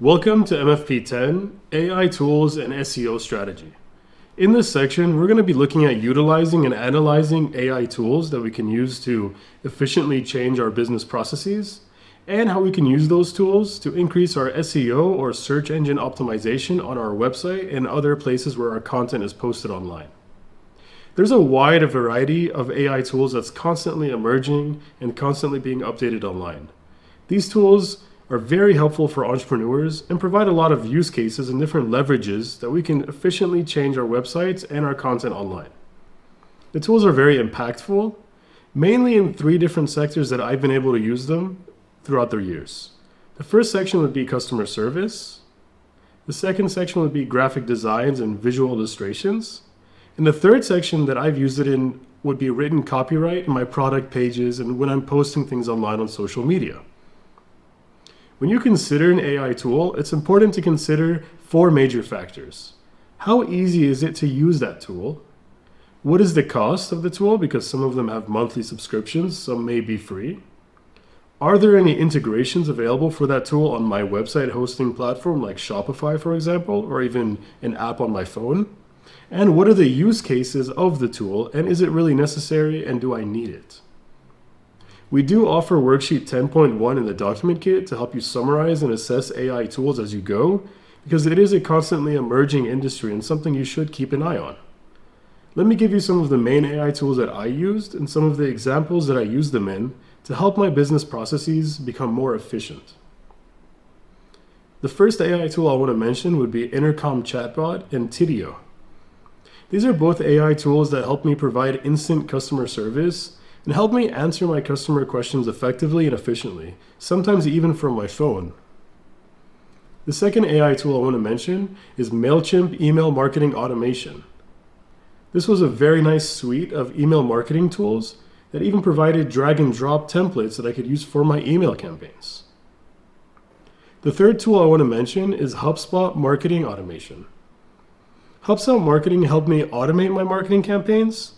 Welcome to MFP10, AI Tools and SEO Strategy. In this section, we're going to be looking at utilizing and analyzing AI tools that we can use to efficiently change our business processes, and how we can use those tools to increase our SEO or search engine optimization on our website and other places where our content is posted online. There's a wide variety of AI tools that's constantly emerging and constantly being updated online. These tools are very helpful for entrepreneurs and provide a lot of use cases and different leverages that we can efficiently change our websites and our content online. The tools are very impactful, mainly in 3 different sectors that I've been able to use them throughout the years. The first section would be customer service. The second section would be graphic designs and visual illustrations. And the third section that I've used it in would be written copyright in my product pages and when I'm posting things online on social media. When you consider an AI tool, it's important to consider 4 major factors. How easy is it to use that tool? What is the cost of the tool? Because some of them have monthly subscriptions, some may be free. Are there any integrations available for that tool on my website hosting platform like Shopify, for example, or even an app on my phone? And what are the use cases of the tool, and is it really necessary, and do I need it? We do offer Worksheet 10.1 in the document kit to help you summarize and assess AI tools as you go, because it is a constantly emerging industry and something you should keep an eye on. Let me give you some of the main AI tools that I used and some of the examples that I use them in to help my business processes become more efficient. The first AI tool I want to mention would be Intercom Chatbot and Tidio. These are both AI tools that help me provide instant customer service and help me answer my customer questions effectively and efficiently, sometimes even from my phone. The second AI tool I want to mention is MailChimp Email Marketing Automation. This was a very nice suite of email marketing tools that even provided drag and drop templates that I could use for my email campaigns. The third tool I want to mention is HubSpot Marketing Automation. HubSpot Marketing helped me automate my marketing campaigns,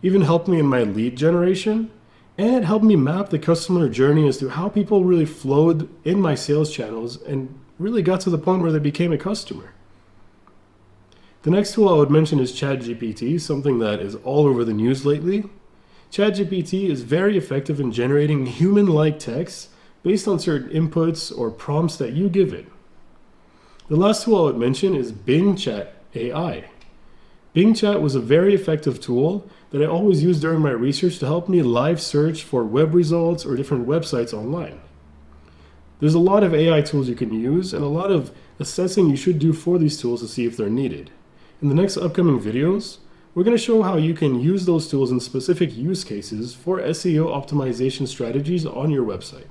even helped me in my lead generation, and it helped me map the customer journey as to how people really flowed in my sales channels and really got to the point where they became a customer. The next tool I would mention is ChatGPT, something that is all over the news lately. ChatGPT is very effective in generating human-like text based on certain inputs or prompts that you give it. The last tool I would mention is Bing Chat AI. Bing Chat was a very effective tool that I always use during my research to help me live search for web results or different websites online. There's a lot of AI tools you can use and a lot of assessing you should do for these tools to see if they're needed. In the next upcoming videos, we're going to show how you can use those tools in specific use cases for SEO optimization strategies on your website.